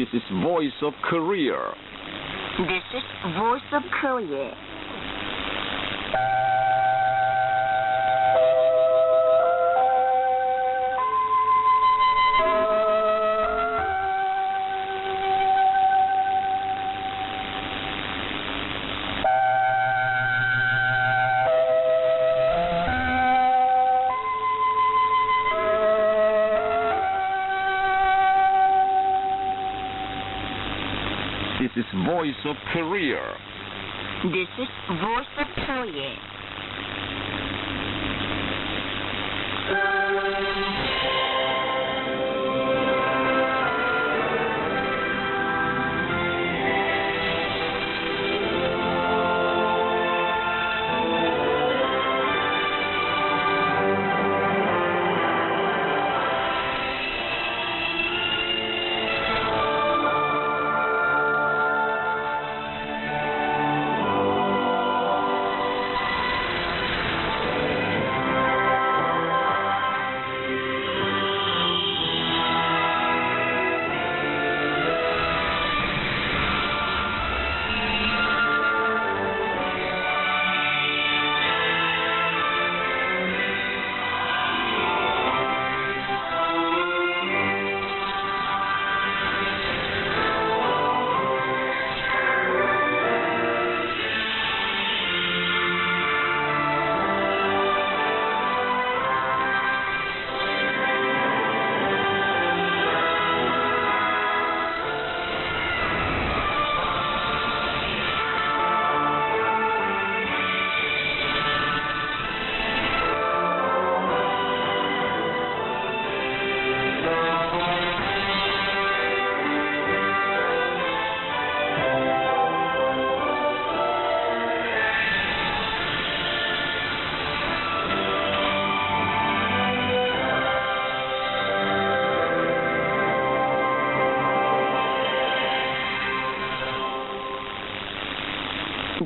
This is Voice of Korea. This is Voice of Korea. This is Voice of Korea. This is Voice of Korea.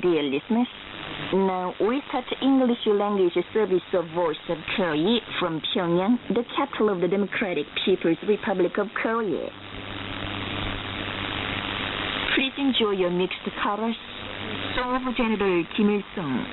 Dear listeners, now we start English language service of Voice of Korea from Pyongyang, the capital of the Democratic People's Republic of Korea. Please enjoy your mixed chorus. Song of General Kim Il-sung.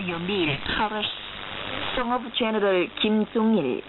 your meal, Taras. Song of General Kim Jong-il.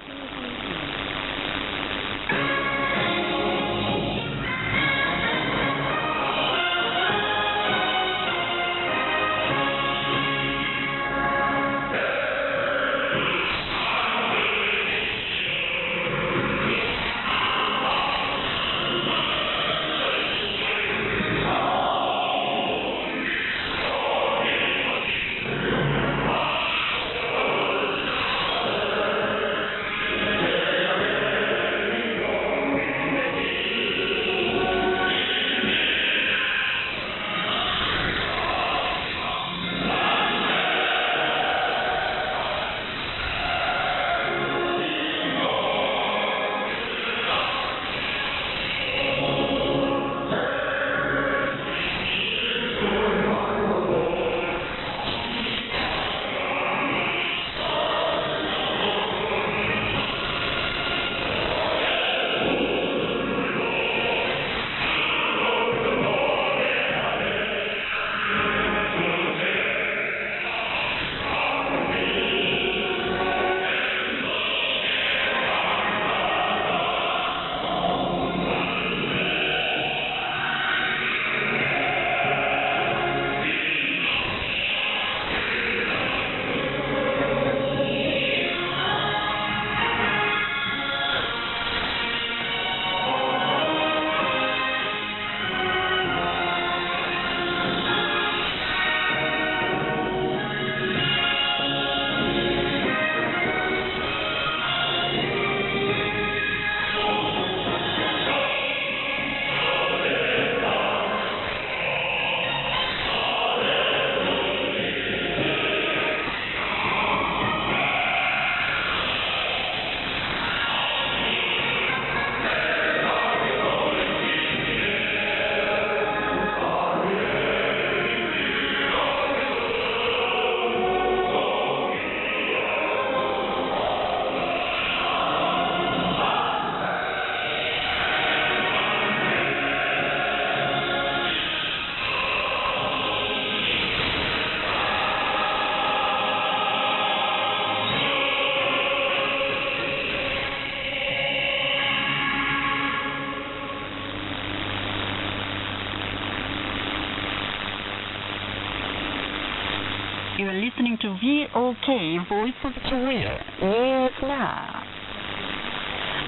You are listening to VOK, Voice of Korea. Yes, now.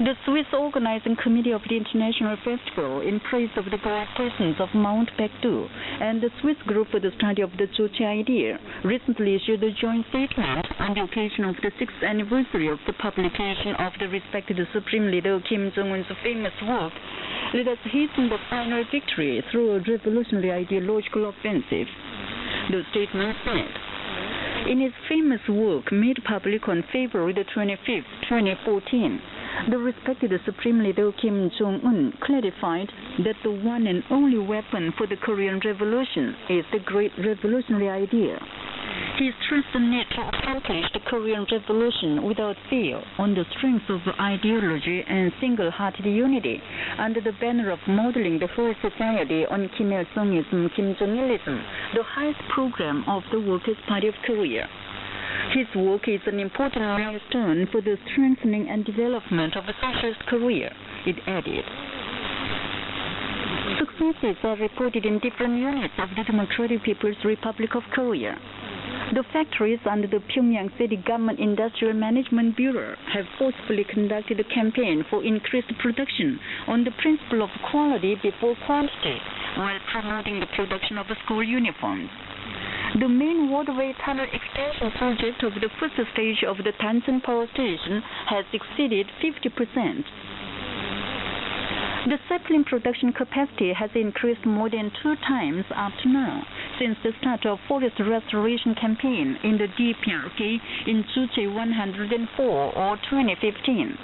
The Swiss Organizing Committee of the International Festival, in praise of the great persons of Mount Baekdu, and the Swiss Group for the Study of the Juche Idea, recently issued a joint statement on the occasion of the 6th anniversary of the publication of the respected Supreme Leader Kim Jong-un's famous work, "Let us hasten the final victory through a revolutionary ideological offensive." The statement said, in his famous work made public on February the 25th, 2014, the respected Supreme Leader Kim Jong-un clarified that the one and only weapon for the Korean Revolution is the great revolutionary idea. He stressed the need to accomplish the Korean Revolution without fear on the strength of ideology and single-hearted unity under the banner of modeling the whole society on Kim Il-sungism, Kim Jong-ilism, the highest program of the Workers' Party of Korea. His work is an important milestone for the strengthening and development of a socialist Korea, it added. Successes are reported in different units of the Democratic People's Republic of Korea. The factories under the Pyongyang City Government Industrial Management Bureau have forcefully conducted a campaign for increased production on the principle of quality before quantity, while promoting the production of school uniforms. The main waterway tunnel extension project of the first stage of the Tansan Power Station has exceeded 50%. The sapling production capacity has increased more than 2 times up to now, since the start of forest restoration campaign in the DPRK in Juche 104 or 2015.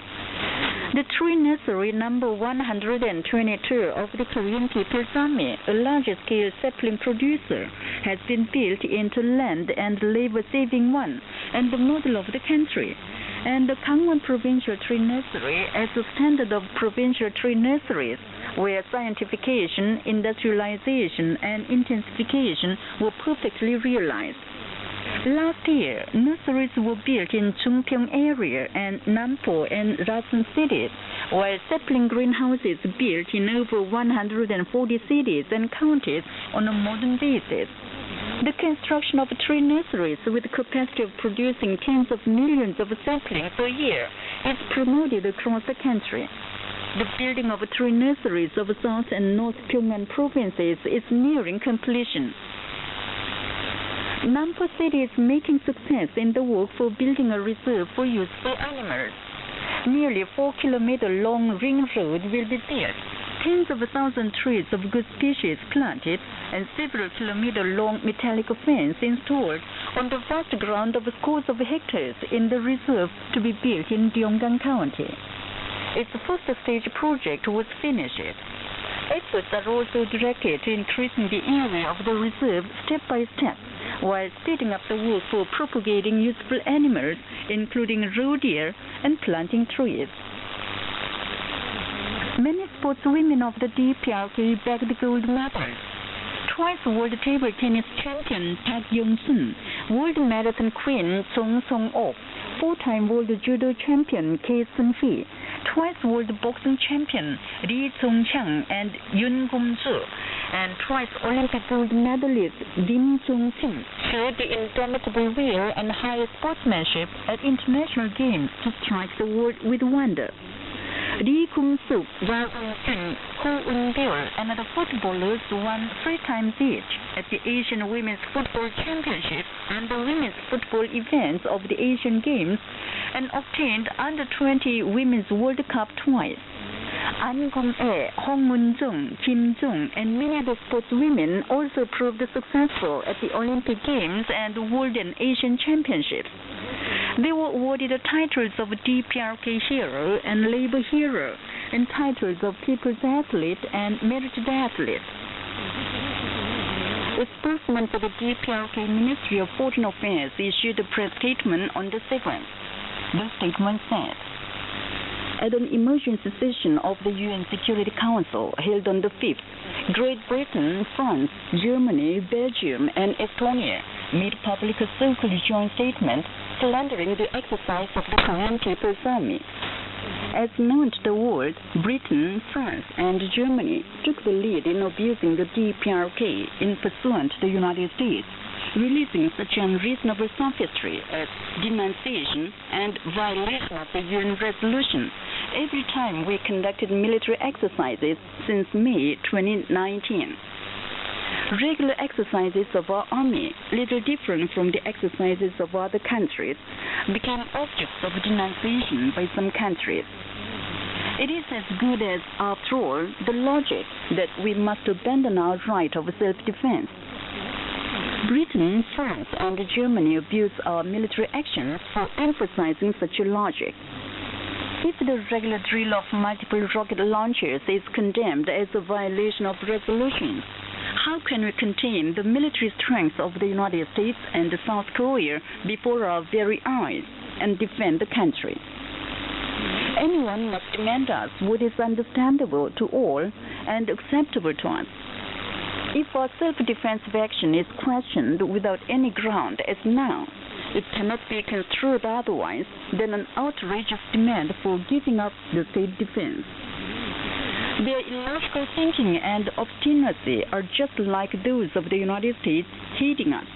The tree nursery number 122 of the Korean People's Army, a large-scale sapling producer, has been built into land and labor-saving one, and the model of the country. And the Gangwon Provincial Tree Nursery as a standard of provincial tree nurseries, where scientification, industrialization, and intensification were perfectly realized. Last year, nurseries were built in Chungpyeong area and Nampo and Rasan cities, while sapling greenhouses built in over 140 cities and counties on a modern basis. The construction of tree nurseries with the capacity of producing tens of millions of saplings per year is promoted across the country. The building of tree nurseries of South and North Pyongan provinces is nearing completion. Nampo City is making success in the work for building a reserve for useful animals. Nearly 4-kilometer-long ring road will be built, tens of thousands trees of good species planted, and several kilometer-long metallic fence installed on the vast ground of scores of hectares in the reserve to be built in Gyeonggang County. Its first stage project was finished. Efforts are also directed to increasing the area of the reserve step by step, while speeding up the work for propagating useful animals, including roe deer, and planting trees. Many sportswomen of the DPRK bagged gold medals. Twice world table tennis champion Tak Yong-sun, world marathon queen Song Song-ok, four-time world judo champion K. Sun-hee, twice world boxing champion Lee Song-chang and Yoon Gum-soo, and twice Olympic gold medalist Lim Jong-sin showed the indomitable will and high sportsmanship at international games to strike the world with wonder. Lee Kum-suk, Wang Eun-jun, Ko Eun-byul, and the footballers won 3 times each at the Asian Women's Football Championship and the Women's Football events of the Asian Games, and obtained Under-20 Women's World Cup twice. An Gong-ae, Hong Moon-jung, Kim Jung, and many other sportswomen also proved successful at the Olympic Games and World and Asian Championships. They were awarded the titles of DPRK Hero and Labor Hero, and titles of People's Athlete and Merited Athlete. A spokesman for the DPRK Ministry of Foreign Affairs issued a press statement on the 7th. The statement said, at an emergency session of the UN Security Council held on the 5th, Great Britain, France, Germany, Belgium, and Estonia made public a so-called joint statement slandering the exercise of the Korean People's Army. As known to the world, Britain, France, and Germany took the lead in abusing the DPRK in pursuant to the United States, releasing such unreasonable sophistry as denunciation and violation of the UN resolution every time we conducted military exercises since May 2019. Regular exercises of our army, little different from the exercises of other countries, became objects of denunciation by some countries. It is as good as, after all, the logic that we must abandon our right of self-defense. Britain, France, and Germany abuse our military actions for emphasizing such a logic. If the regular drill of multiple rocket launchers is condemned as a violation of resolutions, how can we contain the military strength of the United States and South Korea before our very eyes and defend the country? Anyone must demand us what is understandable to all and acceptable to us. If our self-defensive action is questioned without any ground as now, it cannot be construed otherwise than an outrageous demand for giving up the state defense. Their illogical thinking and obstinacy are just like those of the United States hating us.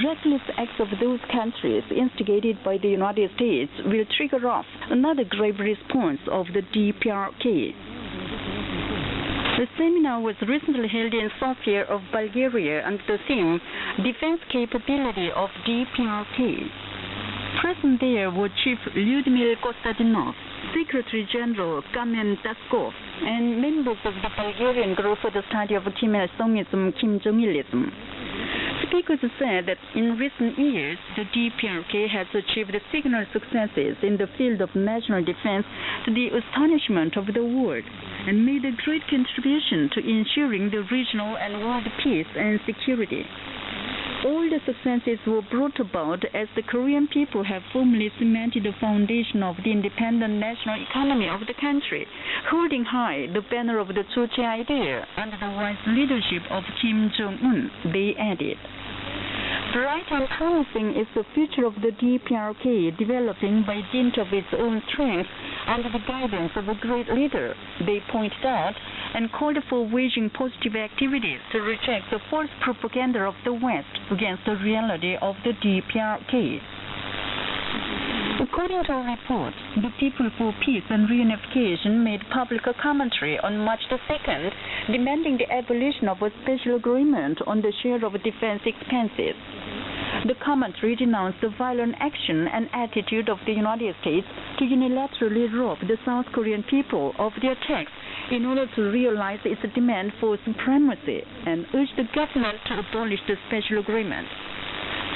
Reckless acts of those countries instigated by the United States will trigger off another grave response of the DPRK. The seminar was recently held in Sofia of Bulgaria under the theme Defense Capability of DPRK. Present there were Chief Lyudmil Kostadinov, Secretary General Kamen Taskov, and members of the Bulgarian Group for the Study of Kim Il-sungism, Kim Jong-ilism. Speakers said that in recent years, the DPRK has achieved signal successes in the field of national defense to the astonishment of the world, and made a great contribution to ensuring the regional and world peace and security. All the successes were brought about as the Korean people have firmly cemented the foundation of the independent national economy of the country, holding high the banner of the Choche idea under the wise leadership of Kim Jong-un, they added. Bright and promising is the future of the DPRK, developing by dint of its own strength under the guidance of a great leader, they pointed out, and called for waging positive activities to reject the false propaganda of the West against the reality of the DPRK. According to a report, the People for Peace and Reunification made public commentary on March the 2nd, demanding the abolition of a special agreement on the share of defense expenses. The commentary denounced the violent action and attitude of the United States to unilaterally rob the South Korean people of their tax in order to realize its demand for supremacy, and urged the government to abolish the special agreement.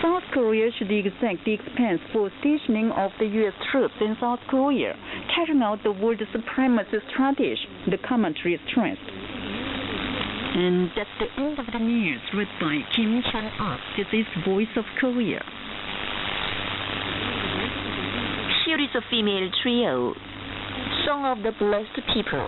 South Korea should exact the expense for stationing of the U.S. troops in South Korea, carrying out the world supremacy strategy, the commentary stressed. And that's the end of the news read by Kim Hyun-up. This is Voice of Korea. Here is a female trio, Song of the Blessed People.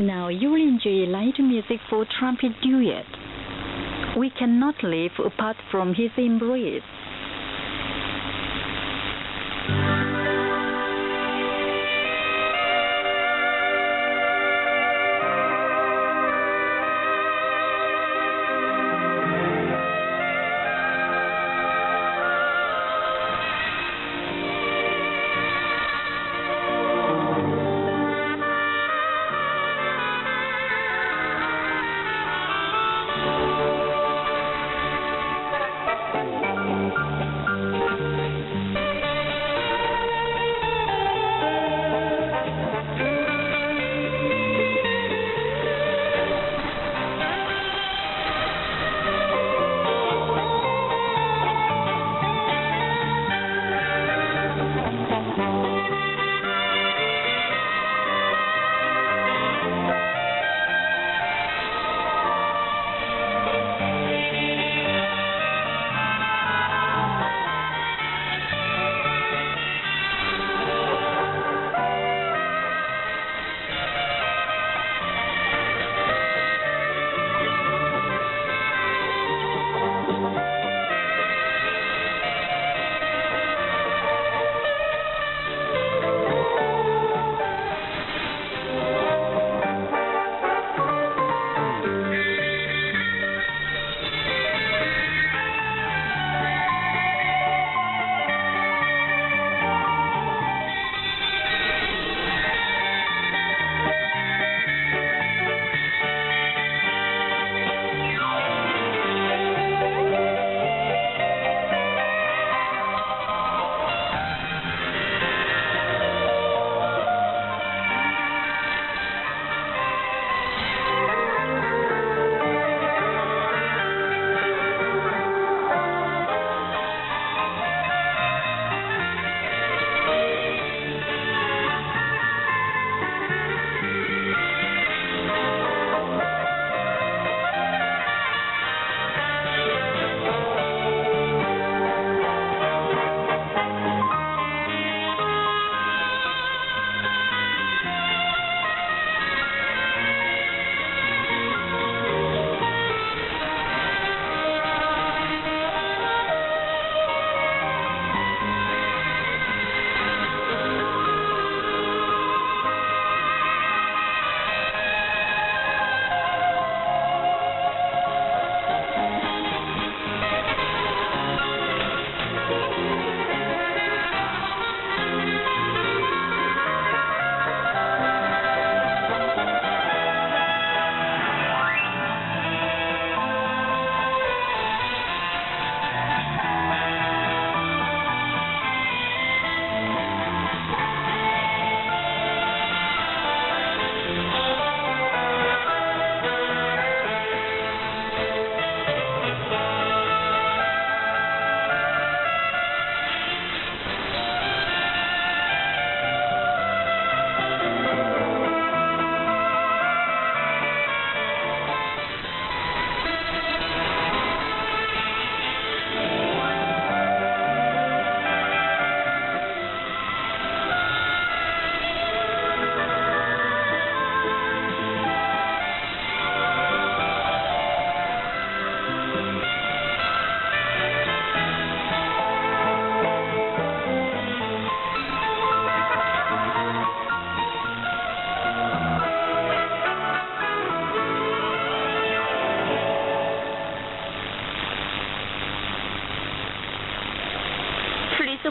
Now you will enjoy light music for trumpet duet. We cannot live apart from his embrace.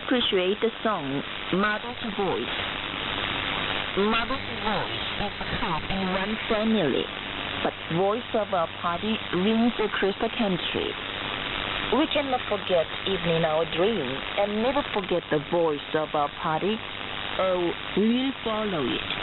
appreciate the song Mother's Voice. Mother's voice is heard in one family, but voice of our party rings across the country. We cannot forget even in our dreams and never forget the voice of our party. Oh, we'll follow it.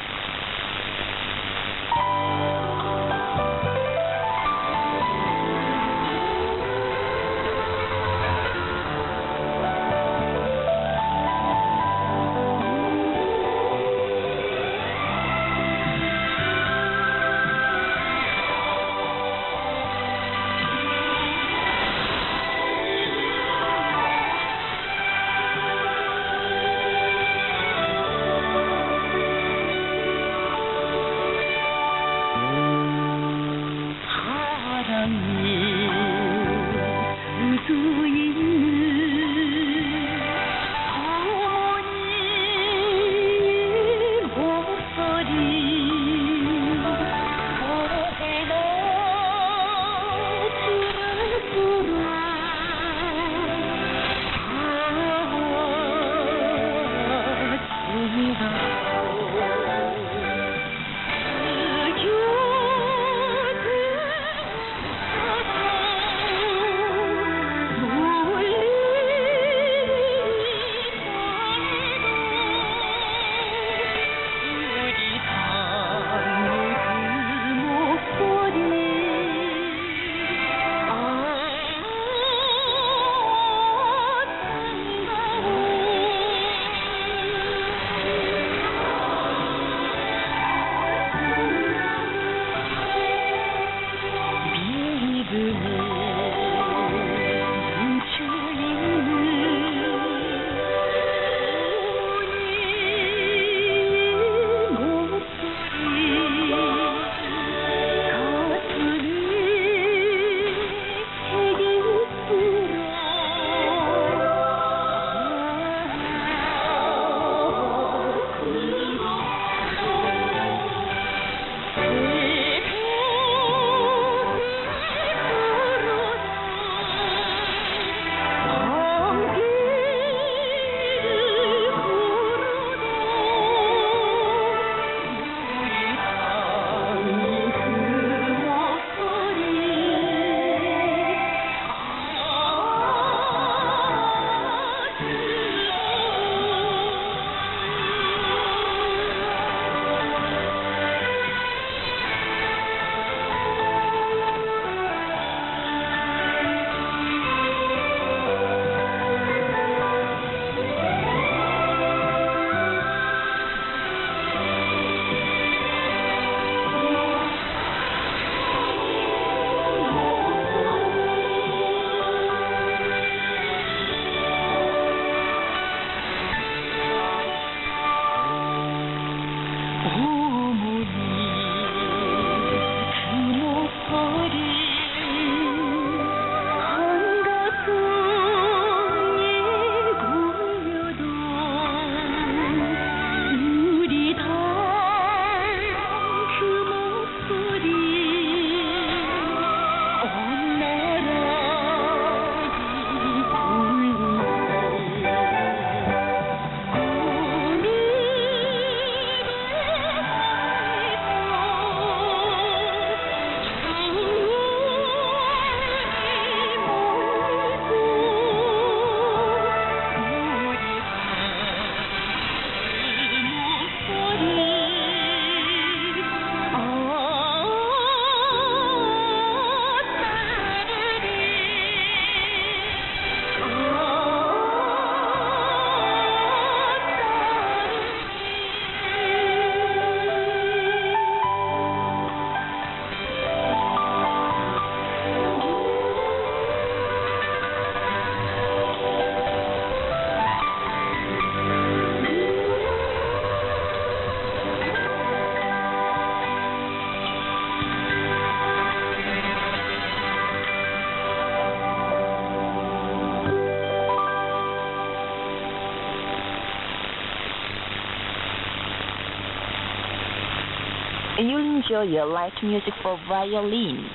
You'll enjoy your light music for violin.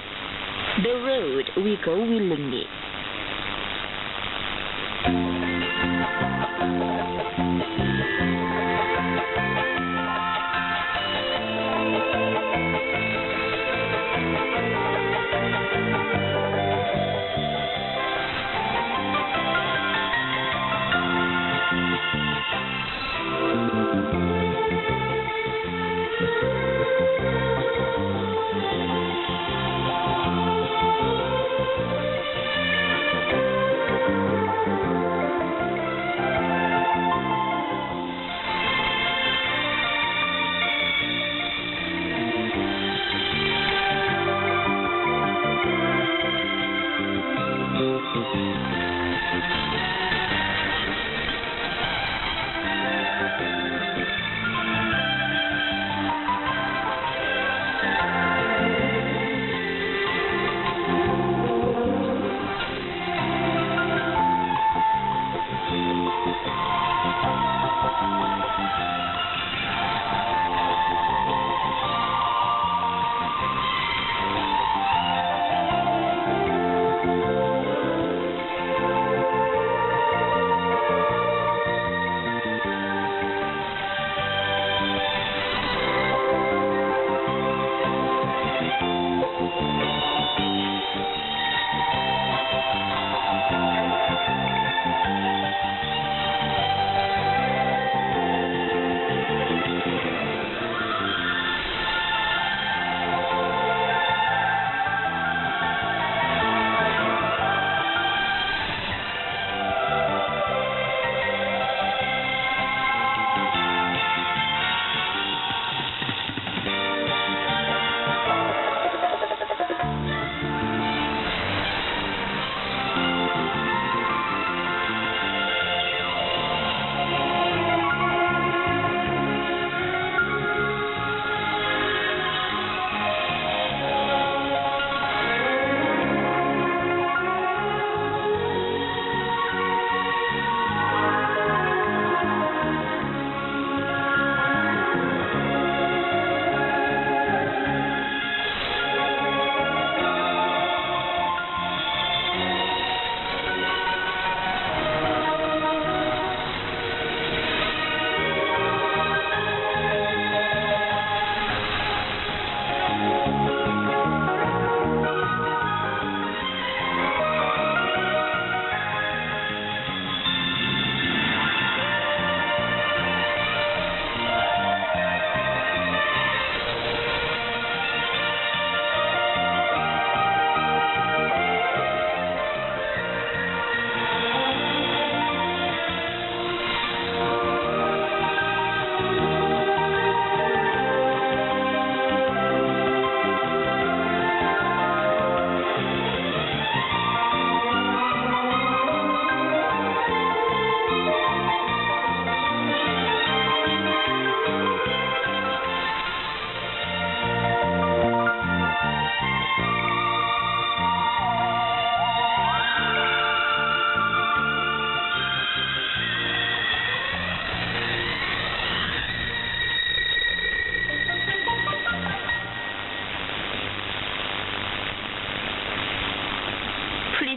The road we go willingly.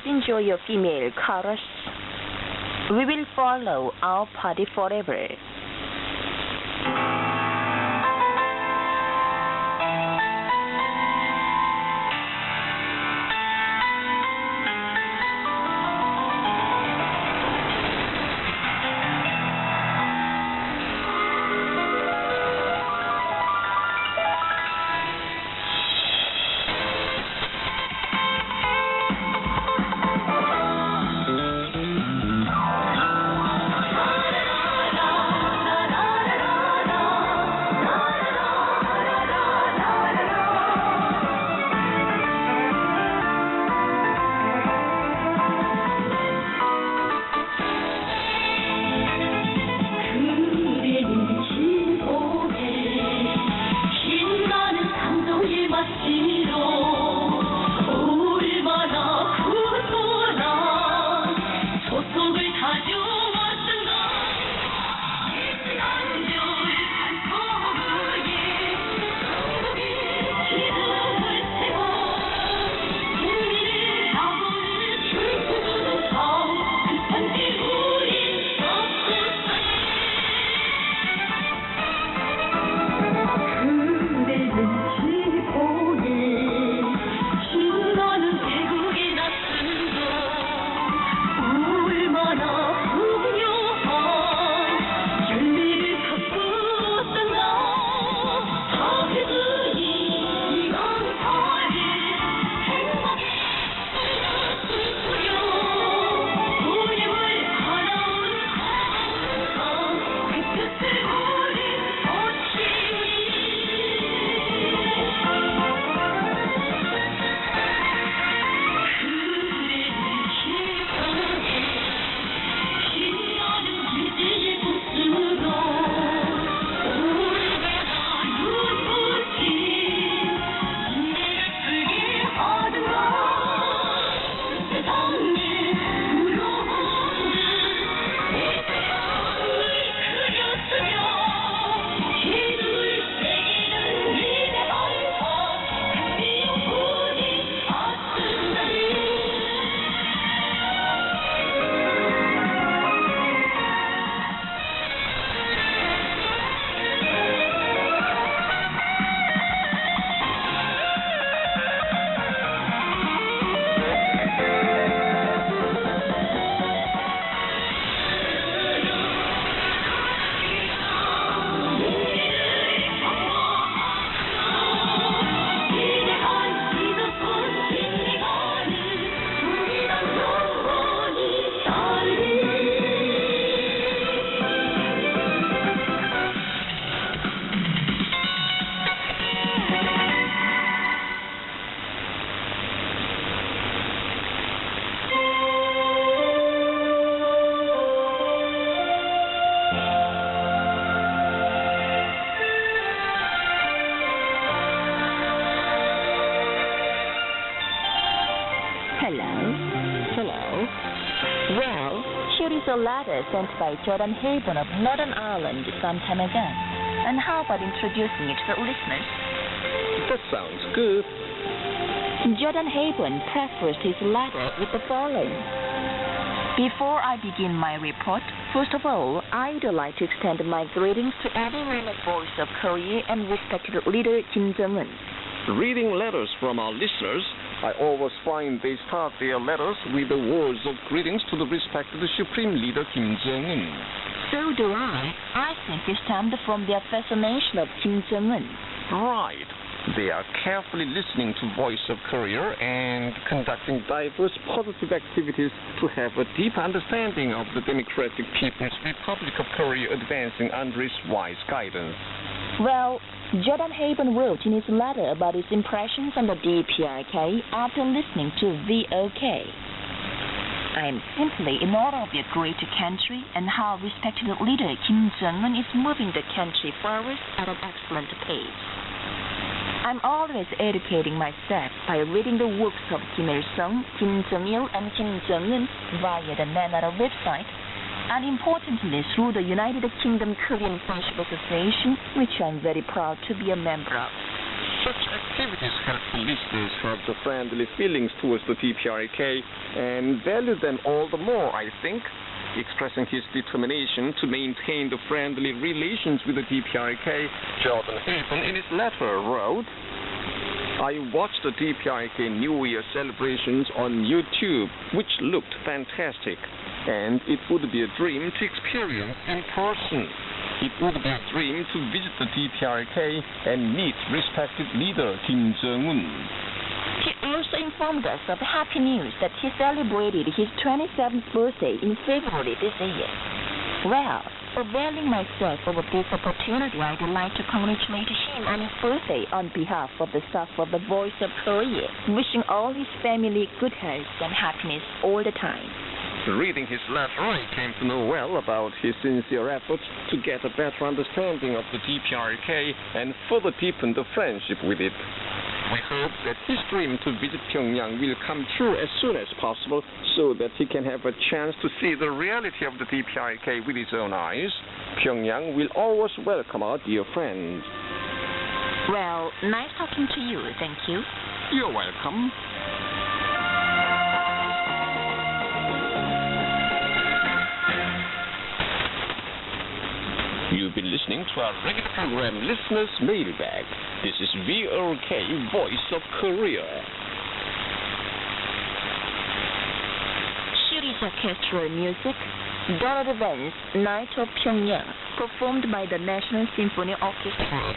Enjoy your female chorus. We will follow our party forever. Hello. Hello. Well, here is a letter sent by Jordan Haven of Northern Ireland some time ago. And how about introducing it to the listeners? That sounds good. Jordan Haven prefaced his letter with the following. Before I begin my report, first of all, I would like to extend my greetings to everyone at Voice of Korea and respected leader Kim Jong-un. Reading letters from our listeners, I always find they start their letters with the words of greetings to the respected Supreme Leader Kim Jong-un. So do I. I think it stemmed from the assassination of Kim Jong-un. Right. They are carefully listening to Voice of Korea and conducting diverse positive activities to have a deep understanding of the Democratic People's Republic of Korea advancing under its wise guidance. Well, Jordan Haven wrote in his letter about his impressions on the DPRK after listening to VOK. I am simply in awe of your great country and how respected leader Kim Jong-un is moving the country forward at an excellent pace. I'm always educating myself by reading the works of Kim Il-sung, Kim Jong-il, and Kim Jong-un via the NANARA website, and importantly through the United Kingdom Korean Friendship Association, which I'm very proud to be a member of. Such activities help the listeners have the friendly feelings towards the DPRK and value them all the more, I think. Expressing his determination to maintain the friendly relations with the DPRK, Jordan Haven in his letter wrote, I watched the DPRK New Year celebrations on YouTube, which looked fantastic, and it would be a dream to experience in person. It would be a dream to visit the DPRK and meet respected leader Kim Jong-un. He also informed us of the happy news that he celebrated his 27th birthday in February this year. Well, availing myself of this opportunity, I would like to congratulate him on his birthday on behalf of the staff of the Voice of Korea, wishing all his family good health and happiness all the time. Reading his letter, I came to know well about his sincere efforts to get a better understanding of the DPRK and further deepen the friendship with it. We hope that his dream to visit Pyongyang will come true as soon as possible so that he can have a chance to see the reality of the DPRK with his own eyes. Pyongyang will always welcome our dear friends. Well, nice talking to you, thank you. You're welcome. You've been listening to our regular program, Listeners Mailbag. This is VOK, Voice of Korea. Here is orchestral music, Donald Evans' Night of Pyongyang, performed by the National Symphony Orchestra.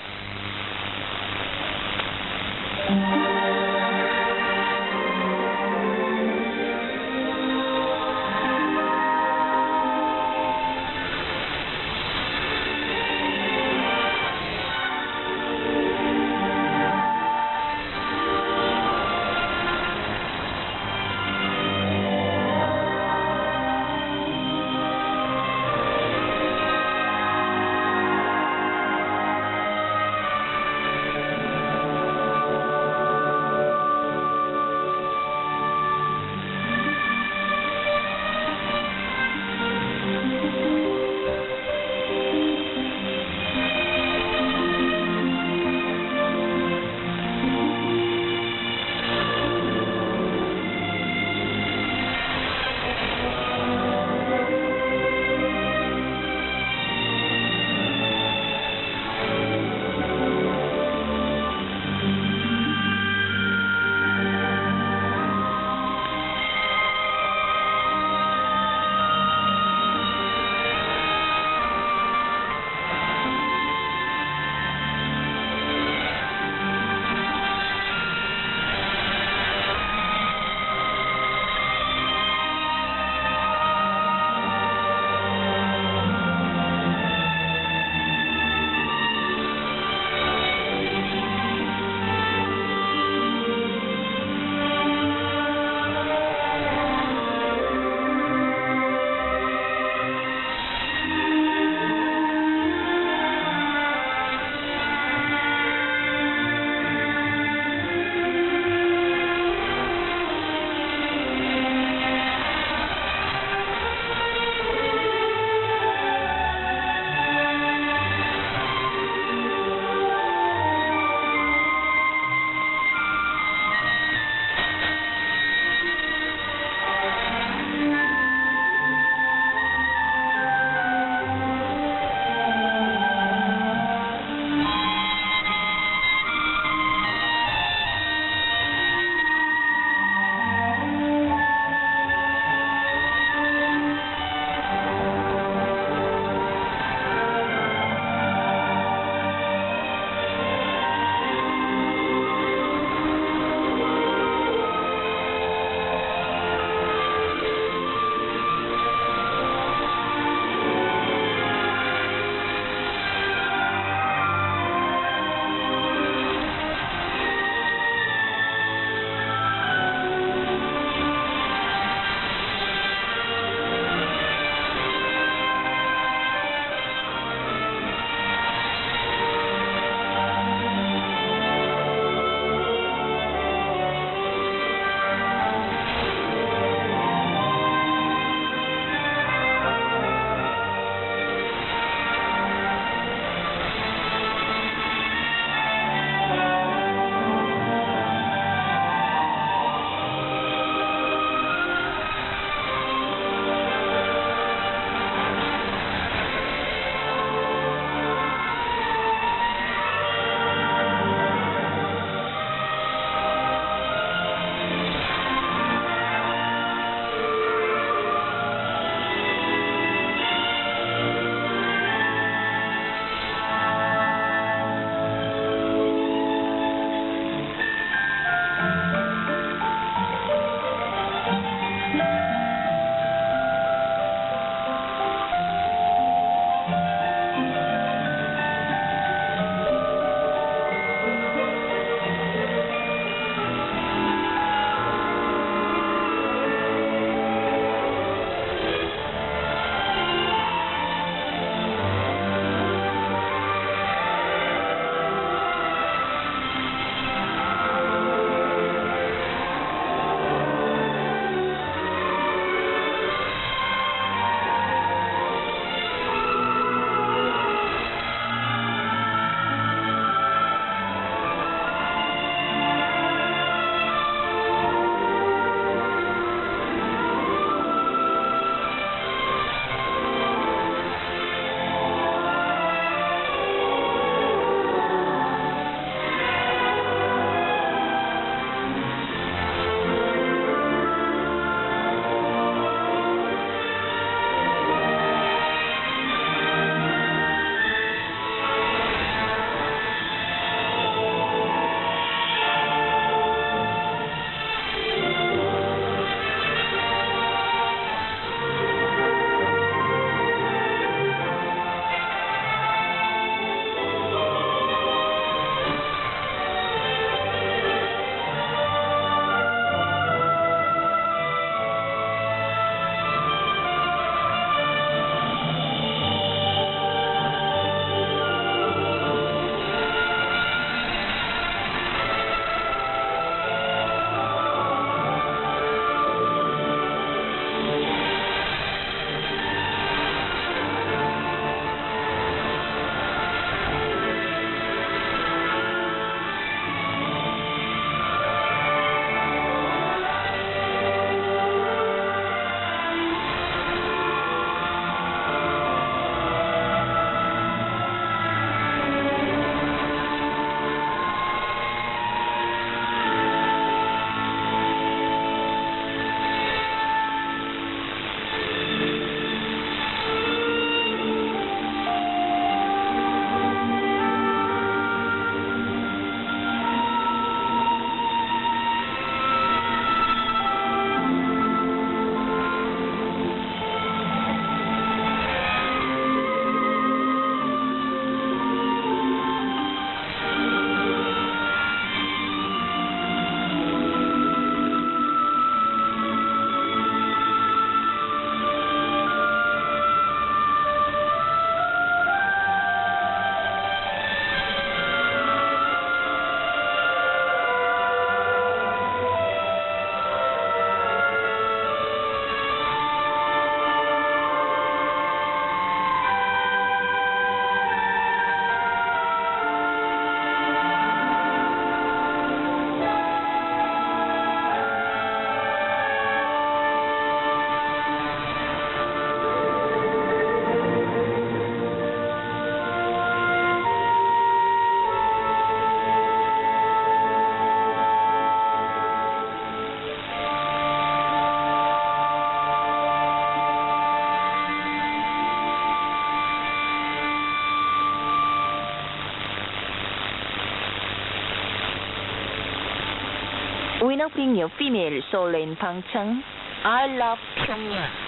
we now bring you female solo in Bangchang, I Love Pyongyang.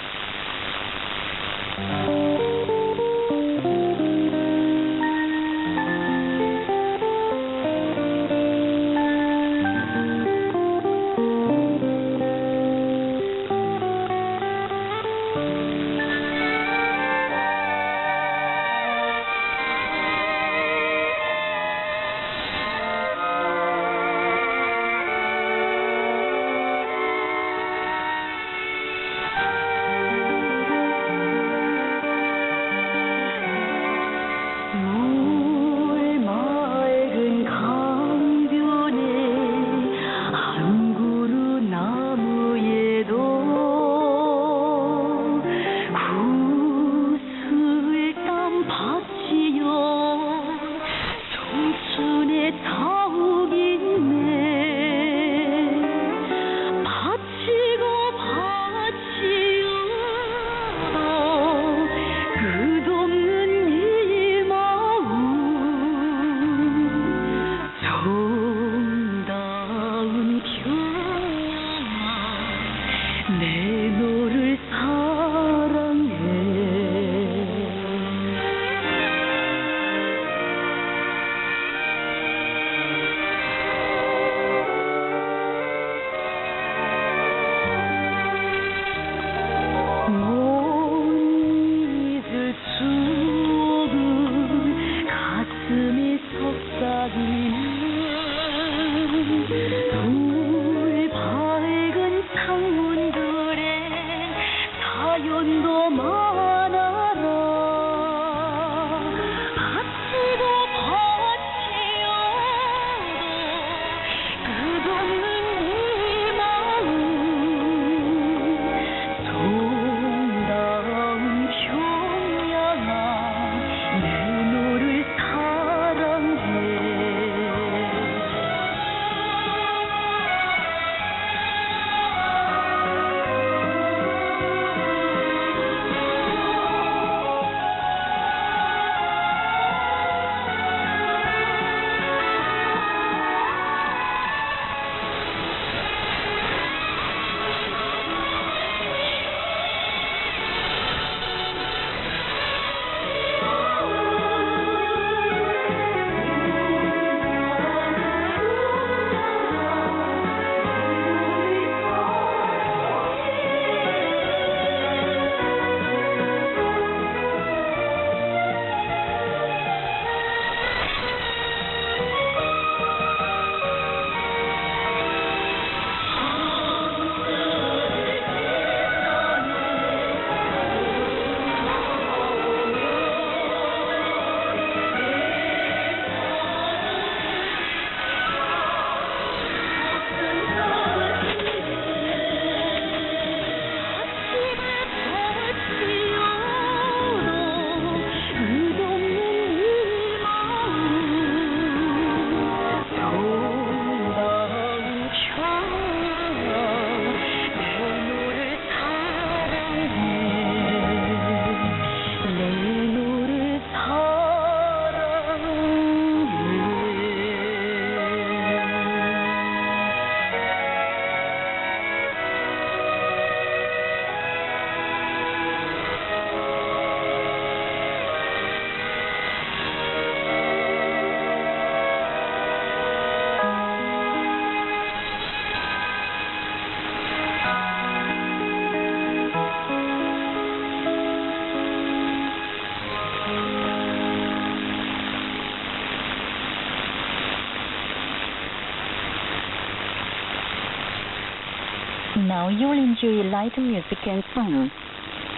Now you will enjoy light music and song.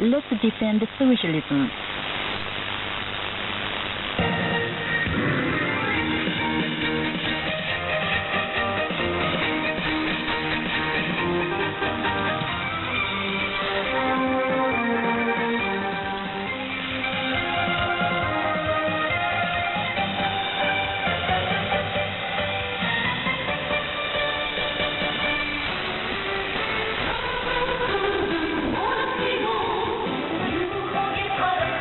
Let's defend socialism. 거기 바람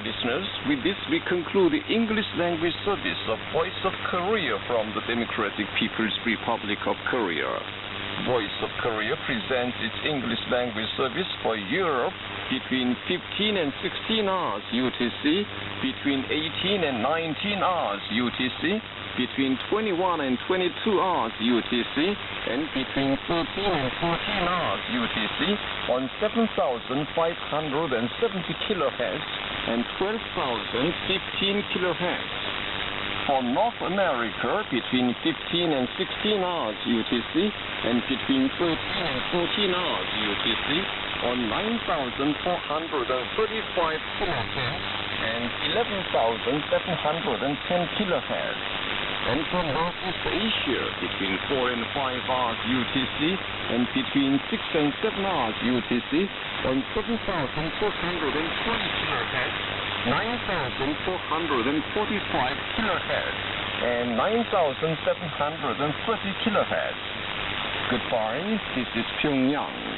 listeners, with this we conclude the English language service of Voice of Korea from the Democratic People's Republic of Korea. Voice of Korea presents its English language service for Europe between 15 and 16 hours UTC, between 18 and 19 hours UTC, between 21 and 22 hours UTC, and between 13 and 14 hours UTC on 7,570 kHz and 12,015 kHz. For North America, between 15 and 16 hours UTC, and between 13 and 14 hours UTC on 9,435 kHz and 11,710 kHz. And for Northeast Asia, between 4 and 5 hours UTC, and between 6 and 7 hours UTC on 7,420 kHz, 9,445 kHz, and 9,730 kHz. Goodbye, this is Pyongyang.